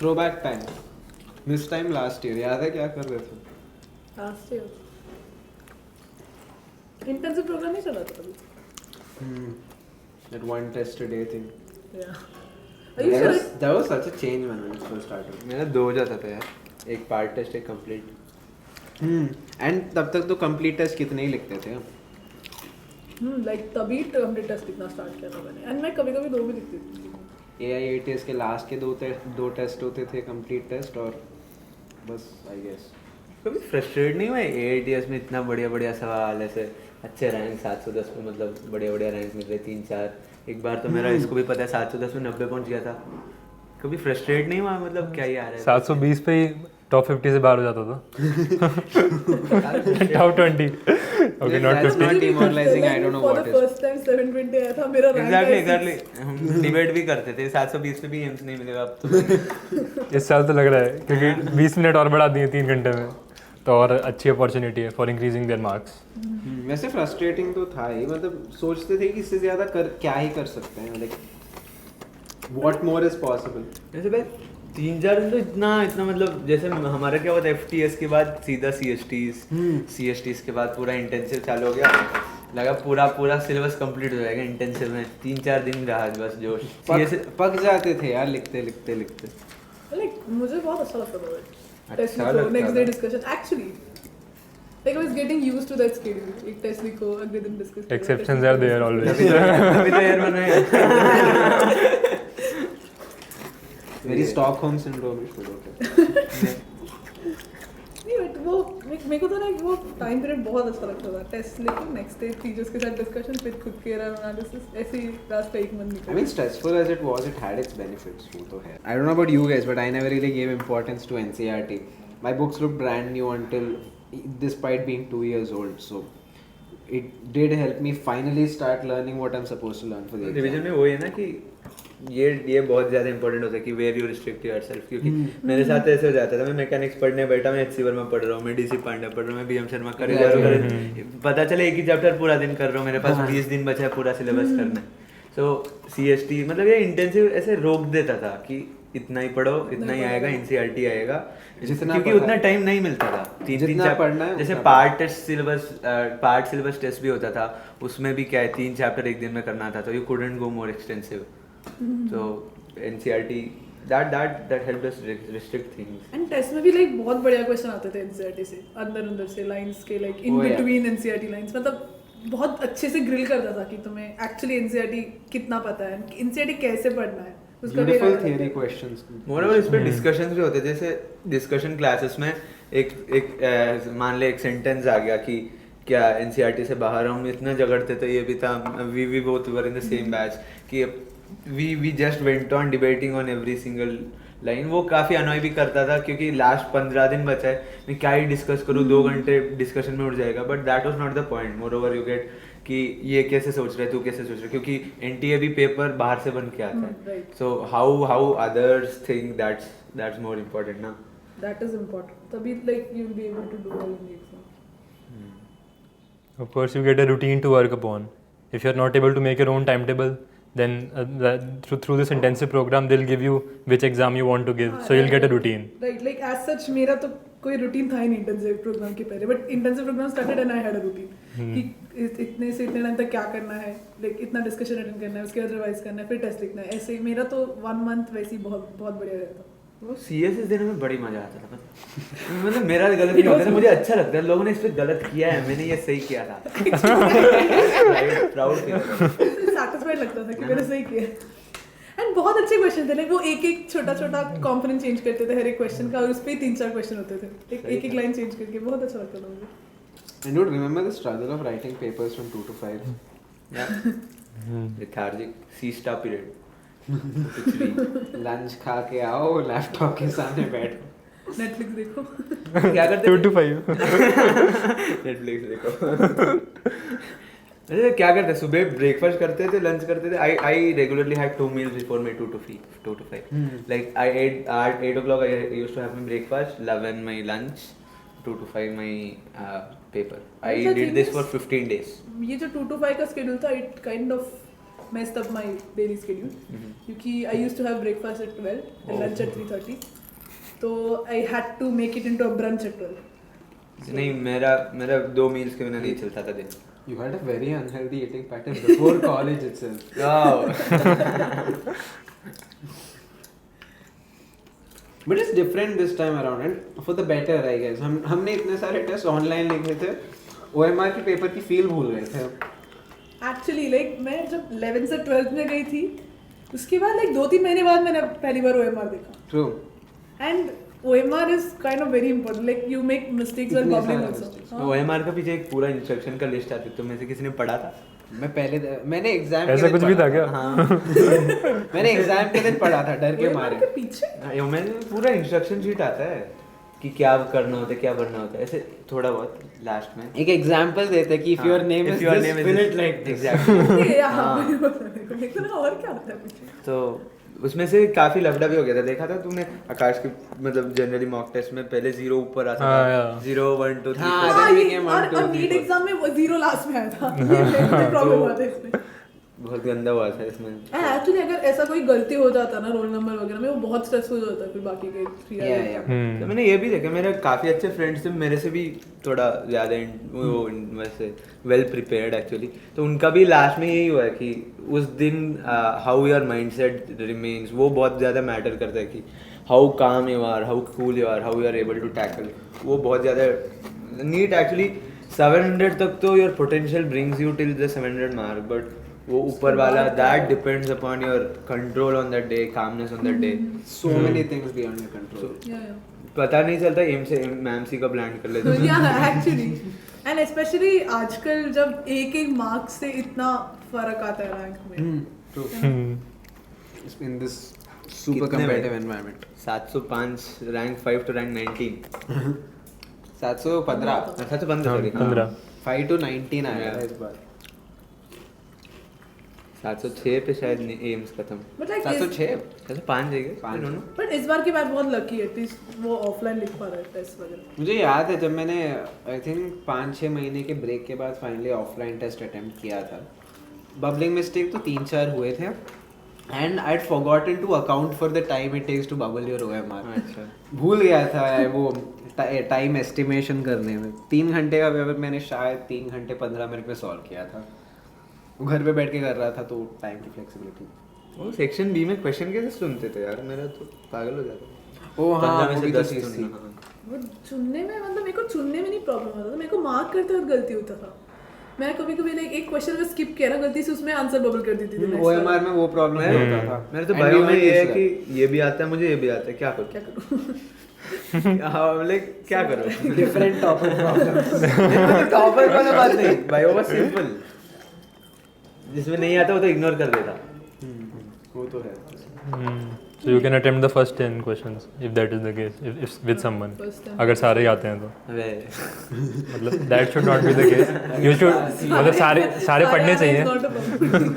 Throwback time. This time last year. याद है क्या कर रहे थे? लास्ट ईयर इंटेंसिव प्रोग्राम नहीं चला था कभी. That one test a day thing. Yeah. Are you sure? That was such a change when it first started. मेरा 2 हो जाता था यार, एक पार्ट टेस्ट एक कंप्लीट. And तब तक तो complete test कितने ही लिखते थे हम. लाइक तभी कंप्लीट टेस्ट लिखना स्टार्ट किया था मैंने. एंड मैं कभी कभी 2 भी लिखती थी. AIATS के लास्ट के दो टेस्ट होते थे कंप्लीट टेस्ट और बस आई गेस. कभी फ्रस्ट्रेट नहीं हुआ AITS में इतना बढ़िया बढ़िया सवाल ऐसे अच्छे रैंक 710 में, मतलब बढ़िया बढ़िया रैंक मिल रहे 3-4. एक बार तो मेरा इसको भी पता है 710 में 90 पहुंच गया था. कभी फ्रस्ट्रेट नहीं हुआ, मतलब क्या ही आ रहा है. 720 पे ही टॉप 50 से बाहर हो जाता था. Top 20. Okay not That's 50. not demoralizing. I don't know what For the is. first time 720 आया था मेरा रैंक. एग्जैक्टली हम डिबेट भी करते थे 720 पे भी एम्स नहीं मिलेगा अब तो. इस साल तो लग रहा है क्योंकि 20 मिनट और बढ़ा दिए 3 घंटे में, तो और अच्छी अपॉर्चुनिटी है फॉर इंक्रीजिंग देयर मार्क्स. वैसे फ्रस्ट्रेटिंग तो था ही. मतलब सोचते थे कि इससे ज्यादा क्या ही कर सकते हैं. Like what more is possible. जैसे भाई 3-4 दिन तो इतना मतलब जैसे हमारा क्या हुआ था FTS के बाद सीधा CSTs के बाद पूरा इंटेंसिव चालू हो गया. लगा पूरा सिलेबस कंप्लीट हो जाएगा इंटेंसिव में. 3-4 दिन रहा बस जोश. पक जाते थे यार लिखते. लाइक मुझे बहुत अच्छा लगता था टेस्ट अच्छा लिखो लगता नेक्स्ट था. Day discussion. Actually like I was getting used to that schedule. एक टेस्ट लिखो अगले दिन discuss. Exceptions are there always. अभी तो यार मैंने very Stockholm syndrome is full of. नहीं बट वो मेरे को तो ना वो टाइम पीरियड बहुत अच्छा लगता था. टेस्ट लेके नेक्स्ट डे टीचर्स के साथ डिस्कशन फिर खुद के एनालिसिस ऐसे ही लास्ट का एक मंथ निकल. I mean, stressful as it was, it had its benefits. वो तो है. I don't know about you guys, but I never really gave importance to NCERT. My books looked brand new until, despite being 2 years old. So it did help me finally start learning what I'm supposed to learn for the revision exam. में वो है ना कि ये बहुत ज़्यादा important होता है कि वेयर यू रिस्ट्रिक्ट योरसेल्फ. क्योंकि मेरे साथ ऐसे हो जाता था. मैं मैकेनिक्स पढ़ने बैठा, मैं HC वर्मा पढ़ रहा हूँ, मैं DC पांडे पढ़ रहा हूँ, मैं BM शर्मा कर रहा हूँ. पता चले एक ही चैप्टर पूरा दिन कर रहा हूँ, मेरे पास 20 दिन बचा है पूरा सिलेबस करना. सो CST मतलब ये इंटेंसिव ऐसे रोक देता था कि इतना ही पढ़ो, इतना ही आएगा, NCERT आएगा. क्योंकि उतना टाइम नहीं मिलता था. 3 पढ़ना है जैसे पार्ट सिलेबस टेस्ट भी होता था, उसमें भी क्या है 3 चैप्टर एक दिन में करना था. तो you couldn't go more extensive. So NCERT that helped us restrict things. And test में भी लाइक बहुत बढ़िया क्वेश्चन आते थे NCERT से अंदर से लाइंस के like in between NCERT lines. मतलब बहुत अच्छे से ग्रिल करता था कि तुम्हें एक्चुअली NCERT कितना पता है, NCERT कैसे पढ़ना है. Beautiful theory questions. मोreover इस पे डिस्कशंस भी होते थे. जैसे डिस्कशन क्लासेस में एक मान ले एक सेंटेंस आ गया कि क्या NCERT से बाहर हम इतना झगड़ते थे. ये भी था we both were in the same batch कि we just went on debating on every single line. वो काफ़ी अनॉय भी करता था क्योंकि लास्ट 15 दिन बचा है, मैं क्या ही डिस्कस करूँ. 2 घंटे डिस्कशन में उड़ जाएगा. But that was not the point. Moreover you get कि ये कैसे सोच रहे, तू कैसे सोच रहे, क्योंकि NTA भी पेपर बाहर से बन के आता है. So how others think that's more important ना. That is important. तभी like you will be able to do well in the exam. Of course, you get a routine to work upon. If you're not able to make your own timetable, then through this intensive program, they'll give you which exam you want to give. So you'll get a routine. Right like as such मेरा तो कोई routine था ही नहीं intensive program के पहले. But intensive program started and I had a routine कि इतने से इतने टाइम तक क्या करना है, लाइक इतना डिस्कशन अटेंड करना है, उसके बाद रिवाइज करना है, फिर टेस्ट लिखना है. ऐसे ही मेरा तो 1 मंथ वैसे ही बहुत बहुत बढ़िया रहता. वो CSS देने में बड़ी मजा आता था. मतलब मेरा गलत नहीं होता था, मुझे अच्छा लगता है. लोगों ने इस पे गलत किया है, मैंने ये सही किया था. प्राउड फील होता था. सैटिस्फाइड लगता था कि मैंने सही किया. एंड बहुत अच्छे क्वेश्चन थे. लाइक वो एक छोटा कंपोनेंट चेंज करते थे हर एक क्वेश्चन का, और उस पे 3-4 क्वेश्चन होते थे. एक लाइन चेंज करके बहुत अच्छा लगता था मुझे. I don't remember the struggle of writing papers from 2 to 5. Lethargic C period. Lunch खा के आओ, लैपटॉप के सामने बैठो, नेटफ्लिक्स देखो. क्या करते 2 to 5. नेटफ्लिक्स देखो. अरे क्या करते, सुबह ब्रेकफास्ट करते थे, लंच करते थे. I regularly had 2 meals before my 2 to 5. Like I ate at 8 o'clock. I used to have my breakfast, 11 my lunch, 2 to 5 my paper. I did this for 15 days. ये जो 2 to 5 का schedule था, it kind of messed up my daily schedule क्योंकि I used to have breakfast at 12 and lunch at 3:30 तो I had to make it into a brunch at 12. नहीं मेरा 2 meals के बिना नहीं चलता था दिन. You had a very unhealthy eating pattern before college itself. Wow. But it's different this time around and for the better I guess. हमने इतने सारे टेस्ट ऑनलाइन लिखे थे, OMR के पेपर की फील भूल गए थे. Actually like मैं जब 11th से 12th में गई थी उसके बाद like 2-3 महीने बाद मैंने पहली बार OMR देखा. True. And OMR is kind of very important. Like you make mistakes while इतने bubbling सारे also. mistakes. हाँ. OMR का पीछे एक पूरा इंस्ट्रक्शन का लिस्ट आती तो में से किसी ने पढ़ा था? मैंने एग्जाम ऐसा कुछ भी था क्या? हाँ. मैंने एग्जाम के दिन पढ़ा था डर के OMR मारे. के पीछे OMR में पूरा इंस्ट्रक्शन शीट आता है कि क्या करना होता है क्या करना होता है, ऐसे थोड़ा बहुत लास्ट में एक एग्जांपल देते हैं कि if your name is this, fill it like this. Exactly. Okay, हाँ, हाँ. मुझे पता नहीं। लेकिन और क्या होता है पीछे? तो उसमें से काफी लफड़ा भी हो गया था. देखा था तुमने आकाश के मतलब जनरली मॉक टेस्ट में पहले 0 ऊपर आता हाँ, था. yeah. 0 1 2 3 हाँ, 4. then we ये- came on to और नीट the- एग्जाम में वो 0 लास्ट में आया था। ये प्रॉब्लम हुआ था इसमें। बहुत गंदा हुआ था इसमें. एक्चुअली अगर ऐसा कोई गलती हो जाता ना रोल नंबर वगैरह में वो बहुत स्ट्रेसफुल होता है फिर बाकी के 3 Yeah, ईयर yeah. तो मैंने ये भी देखा, मेरे काफ़ी अच्छे फ्रेंड्स थे मेरे से भी थोड़ा ज़्यादा वो वैसे वेल प्रिपेयर्ड एक्चुअली. तो उनका भी लास्ट में यही हुआ है कि उस दिन how your mindset remains वो बहुत ज़्यादा मैटर करता है कि how calm you are, how cool you are, how you are able to tackle. वो बहुत ज़्यादा नीट एक्चुअली 700 तक तो your potential brings you till the 700 mark, but वो ऊपर वाला that depends upon your control on that day, calmness on that day. So many things beyond your control. पता नहीं चलता एम से मैम सी कब लैंड कर लेते हैं. या एक्चुअली एंड स्पेशली आजकल जब एक मार्क्स से इतना फर्क आता है रैंक में. True. In this super कितने competitive में? environment. 705 rank 5 to rank 19. 715. 715 sorry. 15. 5 to 19 आया था इस बार. 706 पे शायद एम्स खत्म. But like 706. 705 है क्या? पाँच. I don't know. बट इस बार की बात बहुत लकी है एटलीस्ट वो ऑफलाइन लिख पा रहा है टेस्ट वगैरह. मुझे याद है जब मैंने आई थिंक 5-6 महीने के ब्रेक के बाद फाइनली ऑफलाइन टेस्ट अटेम्प्ट किया था. बबलिंग मिस्टेक तो 3-4 हुए थे and I had forgotten to account for the time it takes to bubble your OMR. अच्छा. भूल गया था वो टाइम एस्टिमेशन करने में. 3 घंटे का पेपर मैंने शायद 3 घंटे 15 मिनट में सॉल्व किया था. वो घर पे बैठ के कर रहा था तो टाइम की फ्लेक्सिबिलिटी. वो सेक्शन बी में क्वेश्चन कैसे सुनते थे यार, मेरा तो पागल हो जाता. ओ हाँ 15 में वो से भी तो 10 चीज़ थी. हाँ. वो चुनने में मतलब मेरे को चुनने में नहीं प्रॉब्लम होता था, मेरे को मार्क करते वक्त गलती होता था. मैं कभी कभी लाइक एक क्वेश्चन में स्किप किया ना गलती से उसमें आंसर बबल कर देती थी. OMR में वो प्रॉब्लम होता था. मेरे तो And बायो we में were ये है used to कि ये भी आता है मुझे, ये भी आता है, क्या करूं क्या करूं? लाइक क्या करो. that. Different topic problems. Topper वाला बात नहीं, बायो बस सिंपल. जिसमें नहीं आता वो तो इग्नोर कर देता. वो तो है. So you can attempt the first 10 questions if that is the case, if with someone. First 10. अगर सारे ही आते हैं तो अबे मतलब that should not be the case. You should मतलब सारे पढ़ने चाहिए. It's not a problem.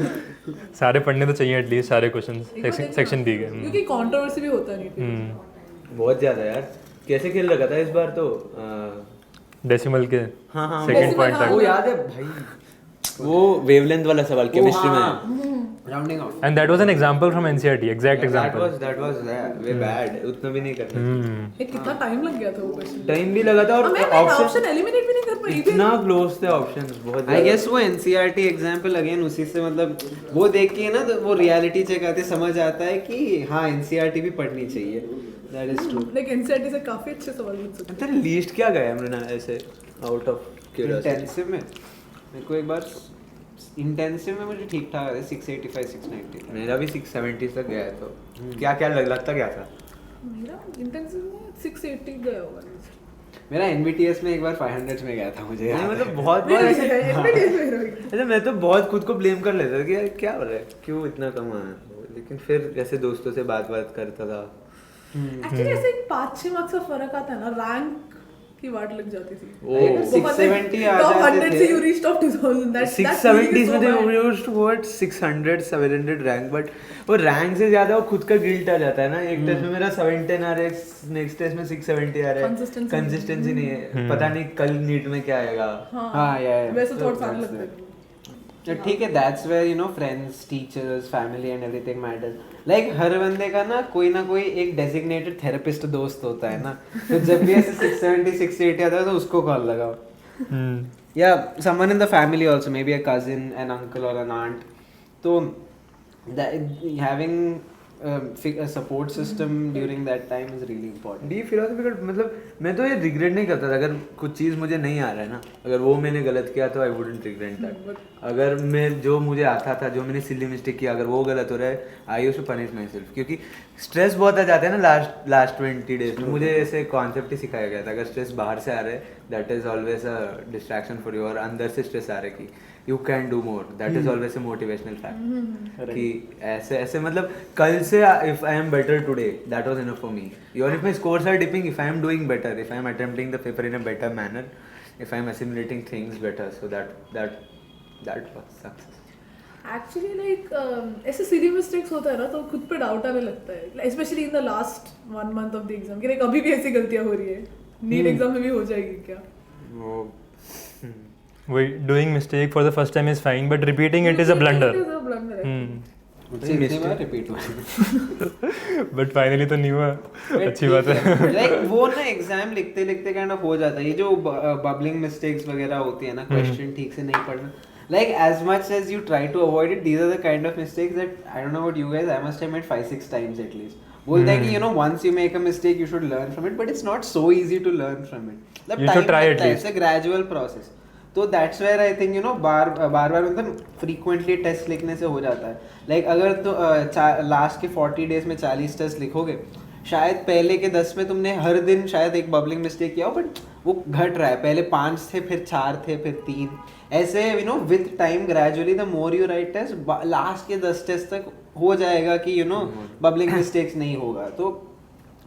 सारे पढ़ने तो चाहिए एटलीस्ट सारे क्वेश्चंस सेक्शन दी गए. क्योंकि कंट्रोवर्सी भी होता नहीं फिर. बहुत ज्यादा यार. कैसे खेल रखा था इस बार तो डेसिमल के हाँ, हाँ, सेकंड decimal, पॉइंट हाँ. वो तक. याद है भाई, वो वेवलेंथ वाला सवाल केमिस्ट्री में. Rounding off. And that was an example from NCERT, exact example. that was way bad. उतना भी नहीं करना. ये कितना टाइम लग गया था वो क्वेश्चन. टाइम भी लगा था और मैं ऑप्शन ऑप्शन एलिमिनेट भी नहीं कर पाई. इतना क्लोज थे ऑप्शंस बहुत. आई गेस वो NCERT एग्जाम्पल अगेन उसी से मतलब वो देख के ना तो वो रियलिटी चेक आते समझ आता है कि हाँ NCERT भी पढ़नी चाहिए. That is true. Like NCERT से काफी अच्छे सवाल पूछ सकते तेरे लिस्ट क्या गया मृना ऐसे आउट ऑफ क्यूरियोसिटी? इंटेंसिव में मेरे को एक बार इंटेंसिव में मुझे ठीक ठाक 685 690. मेरा भी 670 तक गया है. तो क्या क्या लगता क्या था? हैं. मेरा इंटेंसिव में 680 गया होगा. मेरा NBTS में एक बार 500 में गया था मुझे. नहीं, मतलब बहुत नहीं, ऐसे एमबीटीएस में रही. अच्छा मैं तो बहुत खुद को ब्लेम कर लेता था कि यार क्या हो रहा है, क्यों इतना कम आया. लेकिन फिर ऐसे दोस्तों से बात करता था. एक्चुअली ऐसे 5-6 मार्क्स का फर्क आता है ना, रैंक की वाट लग जाती थी. ओ, 670 आ टॉप जाते 100 थे. से यू रीच टॉप 2000. दैट्स 670 में they used to go at 600 700 rank, but वो रैंक से ज्यादा वो खुद का गिल्ट आ जाता है ना. एक टेस्ट में मेरा 710 आ रहा है, नेक्स्ट टेस्ट में 670 आ रहा है. कंसिस्टेंसी नहीं है. पता नहीं कल नीट में क्या आएगा. हाँ या वैसे थॉट्स आने लगते हैं. ठीक है, that's where you know friends, teachers, family and everything matters. Like हर बंदे का ना कोई एक designated therapist दोस्त होता है ना, तो जब भी ऐसे 670, 680 आता है तो उसको कॉल लगाओ. Yeah, someone in the family also, maybe a cousin, an uncle or an aunt. तो having a support system during that time is really important. Deep philosophical मतलब मैं तो ये रिग्रेट नहीं करता था अगर कुछ चीज़ मुझे नहीं आ रहा है ना, अगर वो मैंने गलत किया तो आई वुडंट रिग्रेट दैट. अगर मैं जो मुझे आता था, जो मैंने सिली मिस्टेक किया, अगर वो गलत हो रहा है, I used to punish myself. क्योंकि स्ट्रेस बहुत आ जाता है ना लास्ट 20 डेज में. मुझे ऐसे कॉन्सेप्ट ही सिखाया गया था, अगर स्ट्रेस बाहर से आ रहा है that is always a distraction for you, और अंदर से स्ट्रेस आ रहा है कि you can do more, that is always a motivational fact. कि ऐसे मतलब कल से if I am better today that was enough for me. और if my scores are dipping, if I am doing better, if I am attempting the paper in a better manner, if I am assimilating things better, so that was success. Actually like ऐसे सीधी mistakes होता है ना तो खुद पे doubt आने लगता है, specially in the last 1 month of the exam कि लाइक अभी भी ऐसी गलतियां हो रही है, नीट एग्जाम में भी हो जाएगी क्या. Doing mistake for the first time is fine, but repeating it is a blunder. मुझसे इतनी बार repeat हुआ. But finally तो नहीं हुआ, अच्छी बात है. Like वो ना एग्जाम लिखते लिखते kind of हो जाता है. ये जो bubbling mistakes वगैरह होती है ना, क्वेश्चन ठीक से नहीं पढ़ना. Like as much as you try to avoid it, these are the kind of mistakes that I don't know about you guys, I must have made 5-6 times at least. बोलते हैं कि you know once you make a mistake you should learn from it, but it's not so easy to learn from it. You should try at least. It's a gradual process. तो that's where I think you know बार मतलब frequently test लिखने से हो जाता है. Like अगर तो लास्ट के 40 डेज में 40 टेस्ट लिखोगे, शायद पहले के 10 में तुमने हर दिन शायद एक बबलिंग मिस्टेक किया हो, बट वो घट रहा है. पहले 5 थे, फिर 4 थे, फिर 3, ऐसे you know with time gradually the more you write test, last के 10 टेस्ट तक हो जाएगा कि यू नो बबलिंग मिस्टेक्स नहीं होगा. तो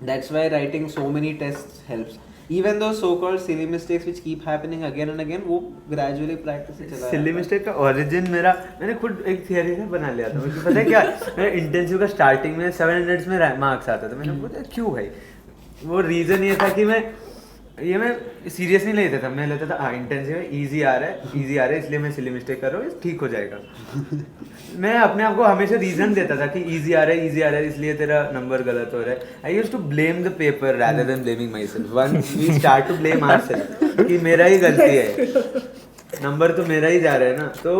that's why writing so many test helps. Even those so-called silly mistakes which keep happening again and again, वो gradually practice से चला. Silly mistake का origin मैंने खुद एक theory से बना लिया था. मुझे पता है क्या, मेरा इंटेंसिव का स्टार्टिंग में 700 में मार्क्स आता था. मैंने पूछा क्यों भाई, वो रीज़न ये था कि मैं सीरियस नहीं लेता था. मैं लेता था इंटेंसिव है, इजी आ रहा है इसलिए मैं सिली मिस्टेक कर रहा हूँ, ठीक हो जाएगा. मैं अपने आप को हमेशा रीजन देता था कि इजी आ रहा है इसलिए तेरा नंबर गलत हो रहा है. I used to blame the paper rather than blaming myself. Once we start to blame ourselves कि मेरा ही गलती है, नंबर तो मेरा ही जा रहा है ना. तो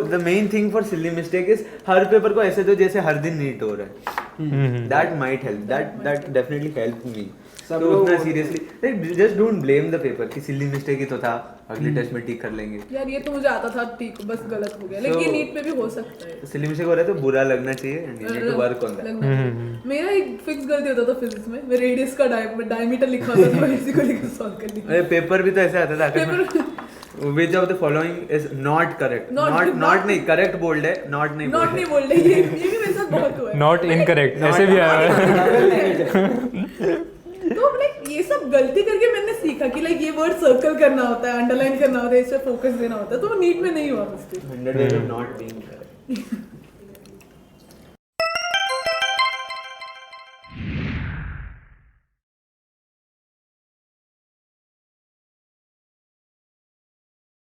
the main thing for silly mistake is her paper को ऐसे दो जैसे हर दिन नीट हो रहा है. That might help, that definitely help me. तो उतना seriously just don't blame the paper कि सिली मिस्टेक ही तो था, अगले टेस्ट में ठीक कर लेंगे. यार ये तो मुझे आता था, ठीक बस गलत हो गया. लेकिन नीट में भी हो सकता है. सिली मिस्टेक हो रहा है तो बुरा लगना चाहिए and you need to work on that. मेरा एक फिक्स गलती होता था फिजिक्स में, मैं रेडियस का डायमीटर लिखा था तो इसी को लेकर सॉल्व कर लिया. अरे पेपर भी तो ऐसे आता था. Which of the following is not correct? Not नहीं, correct बोल्ड है, not नहीं बोल्ड है. ये भी मेरे साथ बहुत हुआ है. Not incorrect ऐसे भी आया है. तो लाइक ये सब गलती करके मैंने सीखा कि लाइक ये वर्ड सर्कल करना होता है, अंडरलाइन करना होता है, इस पे फोकस देना होता है. तो वो नीट में नहीं हुआ. 100 days of not being correct.